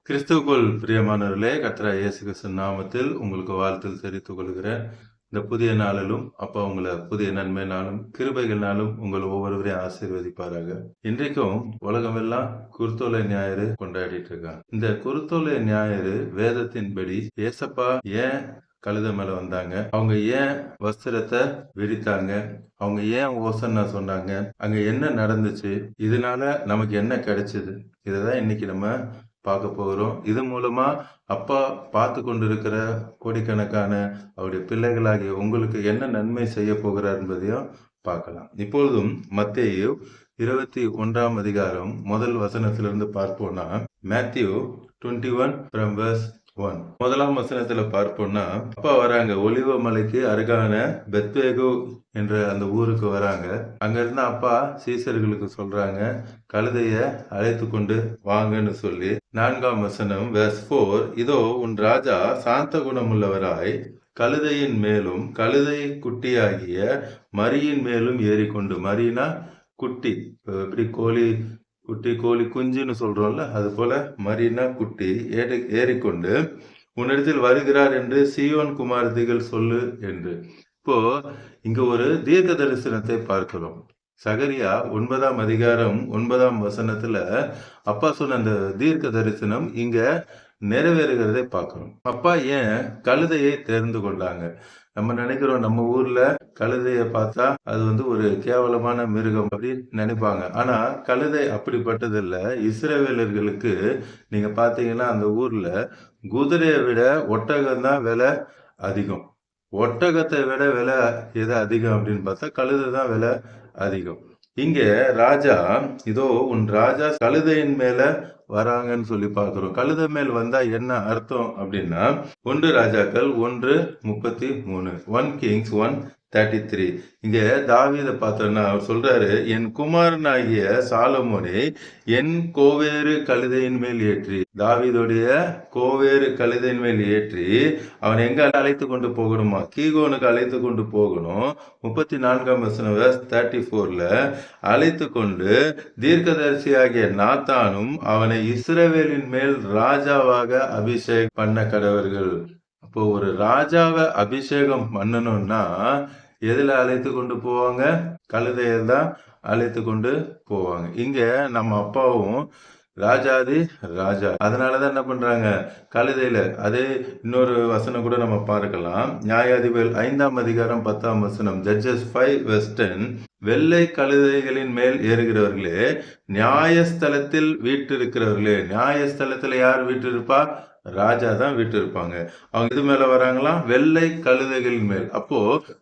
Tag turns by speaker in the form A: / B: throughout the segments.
A: கிறிஸ்துவுக்குள் பிரியமானவர்களே, கர்த்தராகிய இயேசு கிறிஸ்து நாமத்தில் உங்களுக்கு வாழ்த்துதல் தெரிவித்துக் கொள்கிறேன். இந்த புதிய நாளிலும் அப்பா உங்களை புதிய நன்மையினாலும் கிருபைகளினாலும் உங்கள் ஒவ்வொருவரையும் ஆசீர்வதிப்பாராக. இன்றைக்கும் உலகமெல்லாம் குருத்தோலை ஞாயிறு கொண்டாடிட்டு இருக்காங்க. இந்த குருத்தோலை ஞாயிறு வேதத்தின்படி ஏசப்பா ஏன் கழுதை மேல வந்தாங்க, அவங்க ஏன் வஸ்திரத்தை விரித்தாங்க, அவங்க ஏன் ஓசன்னா சொன்னாங்க, அங்க என்ன நடந்துச்சு, இதனால நமக்கு என்ன கிடைச்சது, இதைதான் இன்னைக்கு நம்ம பார்க்க போகிறோம். இது மூலமா அப்பா பார்த்து கொண்டிருக்கிற கோடிக்கணக்கான அவருடைய பிள்ளைகளாகிய உங்களுக்கு என்ன நன்மை செய்ய போகிறார் என்பதையும் பார்க்கலாம். இப்பொழுதும் மத்தேயு 21 அதிகாரம் முதல் வசனத்திலிருந்து பார்ப்போம்னா, மேத்யூ 21 from verse 1 முதலாம் வசனத்துல பார்ப்போம்னா, அப்பா வராங்க ஒலிவ மலைக்கு அருகான பெத்வேகு என்ற அந்த ஊருக்கு வராங்க. அங்க இருந்த அப்பா சீசர்களுக்கு சொல்றாங்க, கழுதைய அழைத்து கொண்டு வாங்கன்னு சொல்லி. 4ஆம் வசனம் verse 4, இதோ உன் ராஜா சாந்த குணமுள்ளவராய் கழுதையின் மேலும் கழுதை குட்டியாகிய மரியின் மேலும் ஏறிக்கொண்டு, மரினா குட்டி, எப்படி கோழி குட்டி கோழி குஞ்சுன்னு சொல்றோம்ல, அது போல மரினா குட்டி ஏறிக்கொண்டு உன்னிடத்தில் வருகிறார் என்று சீயோன் குமாரத்திகள் சொல்லு என்று. இப்போ இங்க ஒரு தீர்க்க தரிசனத்தை பார்க்கிறோம். சகரியா 9ஆம் அதிகாரம் 9ஆம் வசனத்துல அப்பா சொன்ன அந்த தீர்க்க தரிசனம் இங்க நிறைவேறுகிறதை பார்க்கிறோம். அப்பா ஏன் கழுதையை தேர்ந்து கொண்டாங்க? நம்ம நினைக்கிறோம் நம்ம ஊர்ல கழுதைய பார்த்தா அது ஒரு கேவலமான மிருகம் அப்படின்னு நினைப்பாங்க. ஆனா கழுதை அப்படிப்பட்டது இல்ல. இஸ்ரவேலர்களுக்கு நீங்க பாத்தீங்கன்னா அந்த ஊர்ல குதிரையை விட ஒட்டகம் தான் விலை அதிகம். ஒட்டகத்தை விட விலை எது அதிகம் அப்படின்னு பார்த்தா கழுதை தான் விலை அதிகம். இங்க ராஜா, இதோ உன் ராஜா கழுதையின் மேல வராங்கன்னு சொல்லி பார்க்கிறோம். கழுதை மேல் வந்தா என்ன அர்த்தம் அப்படின்னா, 1 ராஜாக்கள் 1:33, 1 Kings 1:33. இங்க தாவீதை பார்த்தோம்னா அவர் சொல்றாரு, என் குமாரனாகிய சாலமோனை என் கோவேறு கழுதையின் மேல் ஏற்றி, தாவீதுடைய கோவேறு கழுதையின் மேல் ஏற்றி அவன் எங்க அழைத்து கொண்டு போகணுமா, கீகோனுக்கு அழைத்து கொண்டு போகணும். 34ஆம் வசனம் verse 34ல அழைத்து கொண்டு தீர்க்கதரிசியாகிய நாத்தானும் அவனை இஸ்ரவேலின் மேல் ராஜாவாக அபிஷேகம் பண்ண கடவர்கள். அப்போ ஒரு ராஜாவை அபிஷேகம் பண்ணணும்னா எதுல அழைத்து கொண்டு போவாங்க? கழுதையில் தான் அழைத்து கொண்டு போவாங்க. இங்க நம்ம அப்பாவும் ராஜாதி ராஜா, அதனாலதான் என்ன பண்றாங்க, கழுதையில. அதே இன்னொரு வசனம் கூட நம்ம பார்க்கலாம். நியாயாதிபதிகள் 5ஆம் அதிகாரம் 10ஆம் வசனம், Judges 5:10, வெள்ளை கழுதைகளின் மேல் ஏறுகிறவர்களே, நியாயஸ்தலத்தில் வீட்டிருக்கிறவர்களே. நியாயஸ்தலத்துல யார் வீட்டிருப்பா? ராஜா தான் வீட்டு இருப்பாங்க. அவங்க இது மேல வராங்களாம், வெள்ளை கழுதைகளின் மேல். அப்போ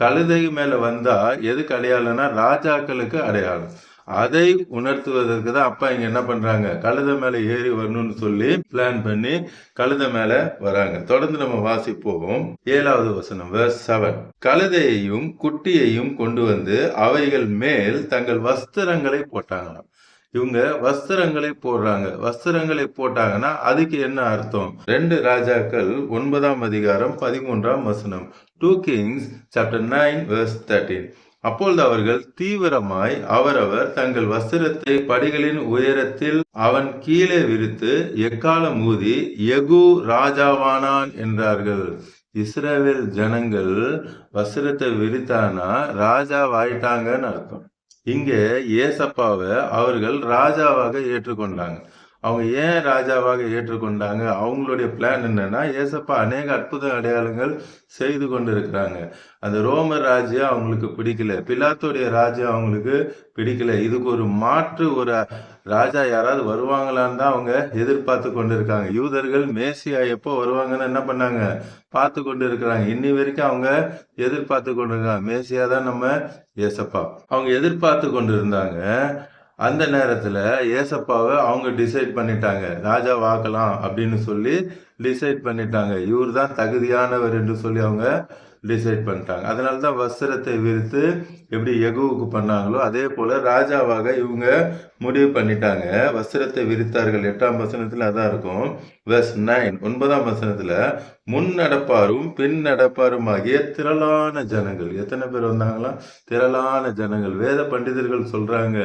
A: கழுதை மேல வந்தா எதுக்கு அடையாளம்னா ராஜாக்களுக்கு அடையாளம். அதை உணர்த்துவதற்கு தான் அப்பா இங்க என்ன பண்றாங்க, கழுதை மேல ஏறி வரணும்னு சொல்லி பிளான் பண்ணி கழுதை மேல வராங்க. தொடர்ந்து நம்ம வாசிப்போம். 7ஆவது வசனம் verse 7, கழுதையையும் குட்டியையும் கொண்டு வந்து அவைகள் மேல் தங்கள் வஸ்திரங்களை போட்டாங்களாம். இவங்க வஸ்திரங்களை போடுறாங்க. வஸ்திரங்களை போட்டாங்கன்னா அதுக்கு என்ன அர்த்தம்? 2 ராஜாக்கள் 9ஆம் அதிகாரம் 13ஆம் வசனம், 2 Kings chapter 9 verse 13, அப்பொழுது அவர்கள் தீவிரமாய் அவரவர் தங்கள் வஸ்திரத்தை படிகளின் உயரத்தில் அவன் கீழே விரித்து எக்காலம் ஊதி யெகூ ராஜாவானான் என்றார்கள். இஸ்ரவேல் ஜனங்கள் வஸ்திரத்தை விரித்தானா ராஜாவாயிட்டாங்கன்னு அர்த்தம். இங்க ஏசப்பாவை அவர்கள் ராஜாவாக ஏற்றுக்கொண்டாங்க. அவங்க ஏன் ராஜாவாக ஏற்றுக்கொண்டாங்க? அவங்களுடைய பிளான் என்னன்னா, ஏசப்பா அநேக அற்புத அடையாளங்கள் செய்து கொண்டு இருக்கிறாங்க. அந்த ரோமர் ராஜ்யம் அவங்களுக்கு பிடிக்கல, பிலாத்துடைய ராஜ்யம் அவங்களுக்கு பிடிக்கல. இதுக்கு ஒரு மாற்று ஒரு ராஜா யாராவது வருவாங்களான்னு தான் அவங்க எதிர்பார்த்து கொண்டு இருக்காங்க. யூதர்கள் மேசியா எப்போ வருவாங்கன்னு என்ன பண்ணாங்க, பார்த்து கொண்டு இருக்கிறாங்க. இன்னி வரைக்கும் அவங்க எதிர்பார்த்து கொண்டு இருக்காங்க. மேசியா தான் நம்ம ஏசப்பா. அவங்க எதிர்பார்த்து கொண்டு இருந்தாங்க. அந்த நேரத்துல ஏசப்பாவை அவங்க டிசைட் பண்ணிட்டாங்க, ராஜா வாக்கலாம் அப்படின்னு சொல்லி டிசைட் பண்ணிட்டாங்க. இவர் தான் தகுதியானவர் என்று சொல்லி அவங்க டிசைட் பண்ணிட்டாங்க. அதனாலதான் வஸ்திரத்தை விரித்து எப்படி யெகூவுக்கு பண்ணாங்களோ அதே போல ராஜாவாக இவங்க முடிவு பண்ணிட்டாங்க. வஸ்திரத்தை விரித்தார்கள். 8ஆம் வசனத்துல அதான் இருக்கும். வெர்ஸ் 9 9ஆம் வசனத்துல முன் நடப்பாரும் பின் நடப்பாருமாகிய திரளான ஜனங்கள். எத்தனை பேர் வந்தாங்களாம்? திரளான ஜனங்கள். வேத பண்டிதர்கள் சொல்றாங்க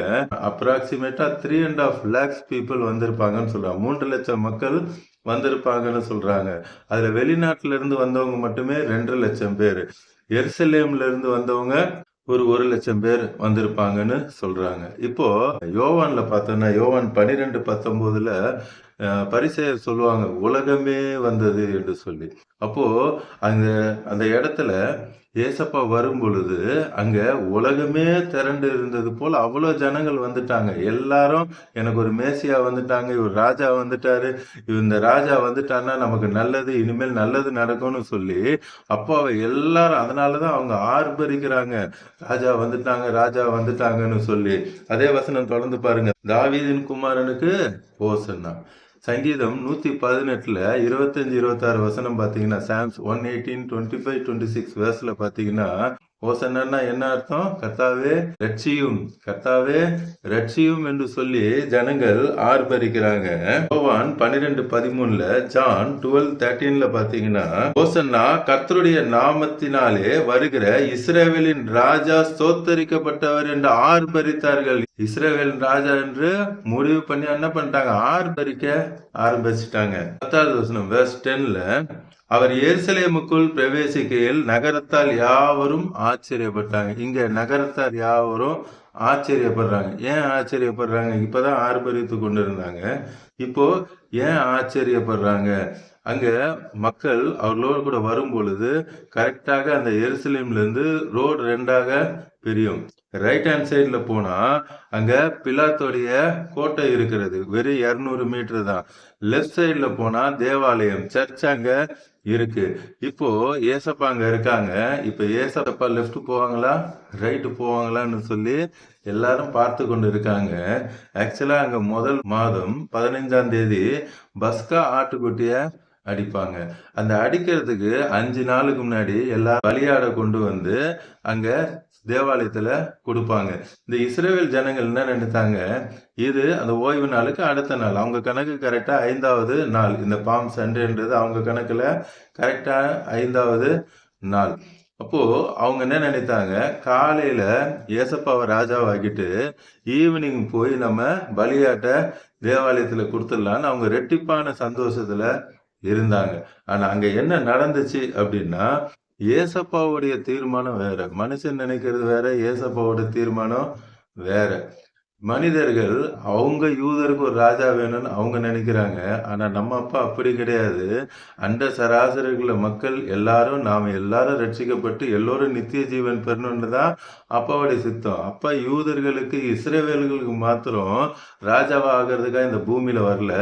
A: அப்ராக்சிமேட்டா 3.5 lakhs people வந்திருப்பாங்கன்னு சொல்றாங்க. 3 லட்சம் மக்கள் வந்திருப்பாங்கன்னு சொல்றாங்க. அதுல வெளிநாட்டுல இருந்து வந்தவங்க மட்டுமே 2 லட்சம் பேர். எருசலேம்ல இருந்து வந்தவங்க ஒரு 1 லட்சம் பேர் வந்திருப்பாங்கன்னு சொல்றாங்க. இப்போ யோவான்ல பார்த்தோம்னா யோவான் 12:19 பரிசேயர் சொல்லுவாங்க உலகமே வந்தது என்று சொல்லி. அப்போ அங்க அந்த இடத்துல ஏசப்பா வரும் பொழுது அங்க உலகமே திரண்டு இருந்தது போல அவ்வளவு ஜனங்கள் வந்துட்டாங்க. எல்லாரும் எனக்கு ஒரு மேசியா வந்துட்டாங்க, இவர் ராஜா வந்துட்டாரு, இந்த ராஜா வந்துட்டான்னா நமக்கு நல்லது, இனிமேல் நல்லது நடக்கும்னு சொல்லி அப்போ எல்லாரும் அதனாலதான் அவங்க ஆர்ப்பரிக்கிறாங்க, ராஜா வந்துட்டாங்க, ராஜா வந்துட்டாங்கன்னு சொல்லி. அதே வசனம் தொடர்ந்து பாருங்க. தாவீதின் குமாரனுக்கு ஓசன்னா. சங்கீதம் 118 25 26 வசனம் பாத்தீங்கன்னா சாம்ஸ் 118 25 26 வேர்ஸ்ல பாத்தீங்கன்னா ஓசன்னா என்ன அர்த்தம்? கர்த்தாவே ரட்சியும், கர்த்தாவே ரட்சியும் என்று சொல்லி ஜனங்கள் ஆர்ப்பரிக்கிறாங்க. யோவான் 12:13 ஜான் 12:13 பாத்தீங்கன்னா ஓசன்னா கர்த்தருடைய நாமத்தினாலே வருகிற இஸ்ரவேலின் ராஜா ஸ்தோத்தரிக்கப்பட்டவர் என்று ஆர்ப்பரித்தார்கள். இஸ்ரவேலின் ராஜா என்று முடிவு பண்ணி என்ன பண்ணிட்டாங்க? ஆர்ப்பரிக்க ஆரம்பிச்சிட்டாங்க. 10வது வசனம் வெர்ஸ் 10 அவர் எருசலேமுக்குள் பிரவேசிக்கையில் நகரத்தால் யாவரும் ஆச்சரியப்பட்டாங்க. இங்க நகரத்தார் யாவரும் ஆச்சரியப்படுறாங்க. ஏன் ஆச்சரியப்படுறாங்க? இப்பதான் ஆர்ப்பரித்து கொண்டு இருந்தாங்க. இப்போ ஏன் ஆச்சரியப்படுறாங்க? அங்க மக்கள் அவர்களோடு கூட வரும் பொழுது கரெக்டாக அந்த எருசலேம்ல இருந்து ரோடு 2ஆக பிரியும். ரைட் ஹேண்ட் சைட்ல போனா அங்க பிலாத்தோடைய கோட்டை இருக்கிறது, வெறும் 200 மீட்டர் தான். லெஃப்ட் சைட்ல போனா தேவாலயம், சர்ச் அங்க இருக்கு. இப்போ ஏசப்பா அங்க இருக்காங்க. இப்ப ஏசப்பா லெஃப்ட் போவாங்களா ரைட் போவாங்களான்னு சொல்லி எல்லாரும் பார்த்து கொண்டு இருக்காங்க. ஆக்சுவலா அங்க முதல் மாதம் 15ஆம் தேதி பஸ்கா ஆட்டுக்குட்டிய அடிப்பாங்க. அந்த அடிக்கிறதுக்கு 5 நாளுக்கு முன்னாடி எல்லா பலியாட கொண்டு வந்து அங்க தேவாலயத்துல கொடுப்பாங்க. இந்த இஸ்ரவேல் ஜனங்கள் என்ன நினைத்தாங்க, இது அந்த ஓய்வு நாளுக்கு அடுத்த நாள். அவங்க கணக்கு கரெக்டா 5வது நாள். இந்த பாம் சண்டேன்றது அவங்க கணக்குல கரெக்டா 5வது நாள். அப்போ அவங்க என்ன நினைத்தாங்க, காலையில ஏசப்பாவை ராஜாவாக்கிட்டு ஈவினிங் போய் நம்ம பலியாட்ட தேவாலயத்துல கொடுத்துடலான்னு அவங்க ரெட்டிப்பான சந்தோஷத்துல இருந்தாங்க. ஆனா அங்க என்ன நடந்துச்சு அப்படின்னா, ஏசப்பாவுடைய தீர்மானம் வேற, மனுஷன் நினைக்கிறது வேற, ஏசப்பாவோட தீர்மானம் வேற. மனிதர்கள் அவங்க யூதருக்கு ஒரு ராஜா வேணும்னு அவங்க நினைக்கிறாங்க. ஆனா நம்ம அப்பா அப்படி கிடையாது. அண்ட சராசரிகள மக்கள் எல்லாரும், நாம எல்லாரும் ரட்சிக்கப்பட்டு எல்லோரும் நித்திய ஜீவன் பெறணும்னு தான் அப்பாவுடைய சித்தம். அப்பா யூதர்களுக்கு இஸ்ரவேல்களுக்கு மாத்திரம் ராஜாவா ஆகிறதுக்காக இந்த பூமியில வரல.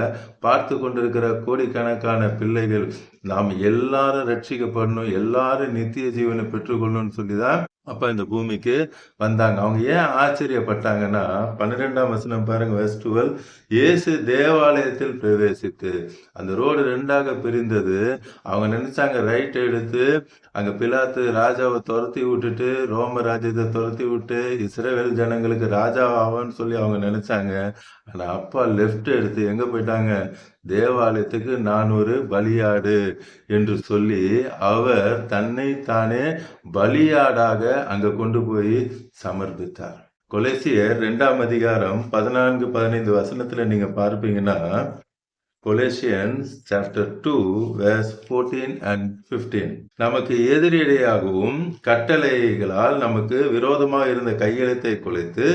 A: பார்த்து கொண்டிருக்கிற கோடிக்கணக்கான பிள்ளைகள் நாம் எல்லாரும் ரட்சிக்கப்படணும், எல்லாரும் நித்திய ஜீவனை பெற்றுக்கொள்ளணும்னு சொல்லிதான் அப்ப இந்த பூமிக்கு வந்தாங்க. அவங்க ஏன் ஆச்சரியப்பட்டாங்கன்னா 12ஆம் வசனம் பாருங்க வெர்ஸ் 12. இயேசு தேவாலயத்தில் பிரவேசித்து, அந்த ரோடு 2ஆக பிரிந்தது. அவங்க நினைச்சாங்க ரைட் எடுத்து அங்க பிலாத்து ராஜாவை துரத்தி விட்டுட்டு, ரோம ராஜ்யத்தை துரத்தி விட்டு இஸ்ரவேல் ஜனங்களுக்கு ராஜா ஆவான்னு சொல்லி அவங்க நினைச்சாங்க. ஆனா அப்பா லெஃப்ட் எடுத்து எங்க போயிட்டாங்க? தேவாலயத்துக்கு நான் ஒரு பலியாடு என்று சொல்லி அவர் தன்னை தானே பலியாடாக அங்க கொண்டு போய் சமர்ப்பித்தார். கொலேசியர் 2ஆம் அதிகாரம் 14 15 வசனத்துல நீங்க பார்ப்பீங்கன்னா, கொலேசியன்ஸ் சாப்டர் 2 verse 14 and 15. நமக்கு எதிரிடையாகவும் கட்டளைகளால் நமக்கு விரோதமாக இருந்த கையெழுத்தை குலைத்து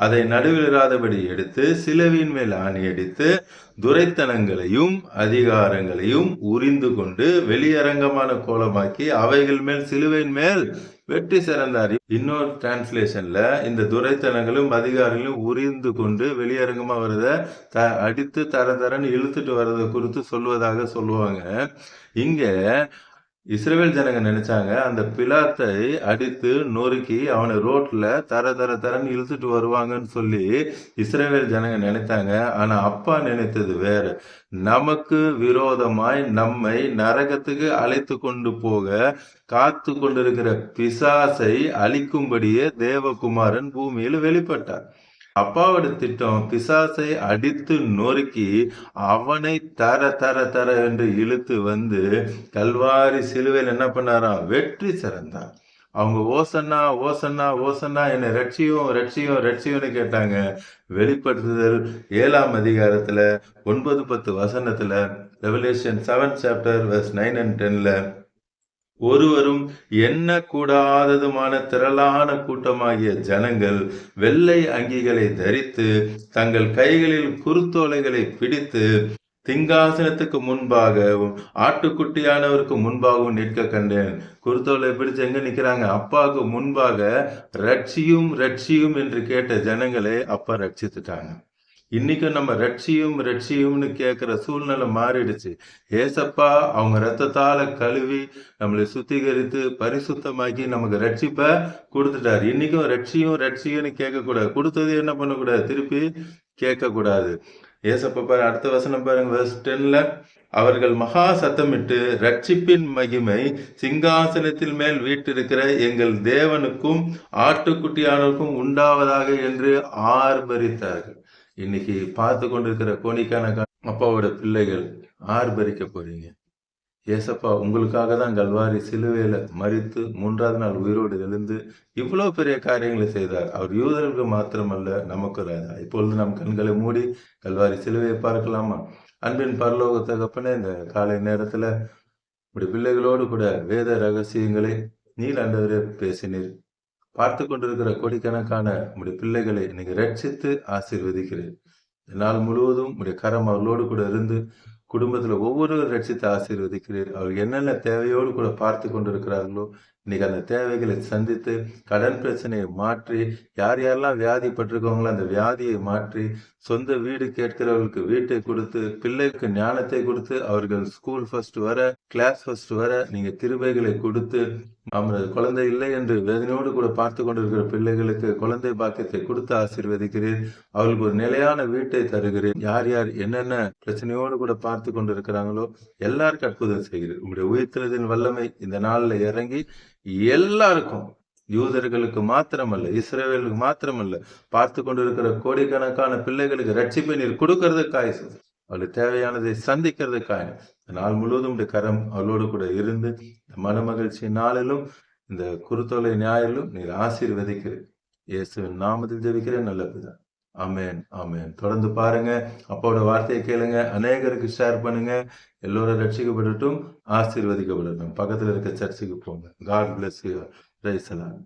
A: அதை நடுவிலிராதபடி எடுத்து சிலுவையின் மேல் ஆணியடித்து துரைத்தனங்களையும் அதிகாரங்களையும் உரிந்து கொண்டு வெளியரங்கமான கோலமாக்கி அவைகள் மேல் சிலுவையின் மேல் வெற்றி சிறந்தார். இன்னொரு டிரான்ஸ்லேஷன்ல இந்த துரைத்தனங்களும் அதிகாரங்களும் உரிந்து கொண்டு வெளியரங்கமா வரத அடித்து தரன்னு இழுத்துட்டு வர்றதை குறித்து சொல்வதாக சொல்லுவாங்க. இங்க இஸ்ரவேல் ஜனங்க நினைச்சாங்க அந்த பிலாத்தை அடித்து நொறுக்கி அவனை ரோட்ல தரன்னு இழுத்துட்டு வருவாங்கன்னு சொல்லி இஸ்ரவேல் ஜனங்க நினைத்தாங்க. ஆனா அப்பா நினைத்தது வேற. நமக்கு விரோதமாய் நம்மை நரகத்துக்கு அழைத்து கொண்டு போக காத்து கொண்டிருக்கிற பிசாசை அழிக்கும்படியே தேவகுமாரன் பூமியில் வெளிப்பட்டார். அப்பாவோட திட்டம் பிசாசை அடித்து நொறுக்கி அவனை தர தர தர என்று இழுத்து வந்து கல்வாரி சிலுவையில் என்ன பண்ணாராம்? வெற்றி சிறந்தார். அவங்க ஓசன்னா ஓசன்னா ஓசன்னா என்னை ரட்சியும் ரட்சியும் ரட்சியும்னு கேட்டாங்க. வெளிப்படுத்துதல் 7ஆம் அதிகாரத்துல 9-10 வசனத்துல ரெவலேஷன் 7 சாப்டர் verse 9 and 10ல ஒருவரும் எண்ண கூடாததுமான திரளான கூட்டமாகிய ஜனங்கள் வெள்ளை அங்கிகளை தரித்து தங்கள் கைகளில் குருத்தோலைகளை பிடித்து சிங்காசனத்துக்கு முன்பாகவும் ஆட்டுக்குட்டியானவருக்கு முன்பாகவும் நிற்க கண்டேன். குருத்தோலை பிடிச்சு எங்க நிக்கிறாங்க? அப்பாவுக்கு முன்பாக ரட்சியும் ரட்சியும் என்று கேட்ட ஜனங்களே அப்பா ரட்சித்துட்டாங்க. இன்னைக்கு நம்ம ரட்சியும் ரட்சியும்னு கேட்கிற சூழ்நிலை மாறிடுச்சு. ஏசப்பா அவங்க ரத்தத்தால கழுவி நம்மளை சுத்திகரித்து பரிசுத்தமாக்கி நமக்கு ரட்சிப்ப கொடுத்துட்டாரு. இன்னைக்கும் ரட்சியும் ரட்சியும்னு கேட்க கூடாது. கொடுத்தது என்ன பண்ணக்கூடாது? திருப்பி கேட்க கூடாது. ஏசப்பா பாரு, அடுத்த வசனம் பாருங்க, verse 10ல அவர்கள் மகா சத்தமிட்டு ரட்சிப்பின் மகிமை சிங்காசனத்தில் மேல் வீட்டிருக்கிற எங்கள் தேவனுக்கும் ஆட்டுக்குட்டியானவருக்கும் உண்டாவதாக என்று ஆர்ப்பரித்தார்கள். இன்னைக்கு பார்த்து கொண்டிருக்கிற கோணிக்கான அப்பாவோட பிள்ளைகள் ஆர்ப்பரிக்க போறீங்க. ஏசப்பா உங்களுக்காக தான் கல்வாரி சிலுவையில மரித்து 3ஆவது நாள் உயிரோடு எழுந்து இவ்வளவு பெரிய காரியங்களை செய்தார். அவர் யூதர்களுக்கு மாத்திரமல்ல, நமக்கு ராஜா. இப்பொழுது நம் கண்களை மூடி கல்வாரி சிலுவையை பார்க்கலாமா? அன்பின் பரலோக தகப்பனே, இந்த காலை நேரத்துல உடைய பிள்ளைகளோடு கூட வேத ரகசியங்களை நீர் ஆண்டவரே பேசினீர். பார்த்து கொண்டிருக்கிற கோடிக்கணக்கான உடைய பிள்ளைகளை நீங்க ரட்சித்து ஆசீர்வதிக்கிறேன். நாள் முழுவதும் உடைய கரம் அவர்களோடு கூட இருந்து குடும்பத்துல ஒவ்வொருவரும் ரட்சித்து ஆசீர்வதிக்கிறீர். அவர்கள் என்னென்ன தேவையோடு கூட பார்த்து கொண்டிருக்கிறார்களோ இன்னைக்கு அந்த தேவைகளை சந்தித்து கடன் பிரச்சனையை மாற்றி, யார் யாரெல்லாம் வியாதிப்பட்டிருக்கவங்களோ அந்த வியாதியை மாற்றி, சொந்த வீடு கேட்கிறவர்களுக்கு வீட்டை கொடுத்து, பிள்ளைக்கு ஞானத்தை கொடுத்து, அவர்கள் ஸ்கூல் ஃபர்ஸ்ட் வர, கிளாஸ் ஃபர்ஸ்ட் வர நீங்க கிருபைகளை கொடுத்து, அவர்கள் குழந்தை இல்லை என்று வேதனையோடு கூட பார்த்து கொண்டிருக்கிற பிள்ளைகளுக்கு குழந்தை பாக்கியத்தை கொடுத்து ஆசீர்வதிக்கிறீர். அவர்களுக்கு ஒரு நிலையான வீட்டை தருகிறேன். யார் யார் என்னென்ன பிரச்சனையோடு கூட பார்த்து கொண்டிருக்கிறாங்களோ எல்லாருக்கும் அற்புதம் செய்கிறேன். உங்களுடைய உயிர்த்தெழுதலின் வல்லமை இந்த நாள்ல இறங்கி எல்லாருக்கும், யூதர்களுக்கு மாத்திரமல்ல, இஸ்ரவேலுக்கு மாத்திரமல்ல, பார்த்து கொண்டிருக்கிற கோடிக்கணக்கான பிள்ளைகளுக்கு ரட்சிப்பை நீர் கொடுக்கறதுக்காய், அவளுக்கு தேவையானதை சந்திக்கிறதுக்காய் நாள் முழுவதும் கரம் அவளோடு கூட இருந்து மன மகிழ்ச்சி நாளிலும் இந்த குருத்தோலை ஞாயிலும் நீர் ஆசீர்வதிக்கிறேன். இயேசுவின் நாமத்தில் ஜெபிக்கிறேன் நல்ல பிதா. ஆமென், ஆமென். தொடர்ந்து பாருங்க, அப்பாவோட வார்த்தையை கேளுங்க, அநேகருக்கு ஷேர் பண்ணுங்க. எல்லோரும் ரட்சிக்கப்படட்டும், ஆசீர்வதிக்கப்படட்டும். பக்கத்துல இருக்க சர்ச்சுக்கு போங்க. God bless you. Praise the Lord.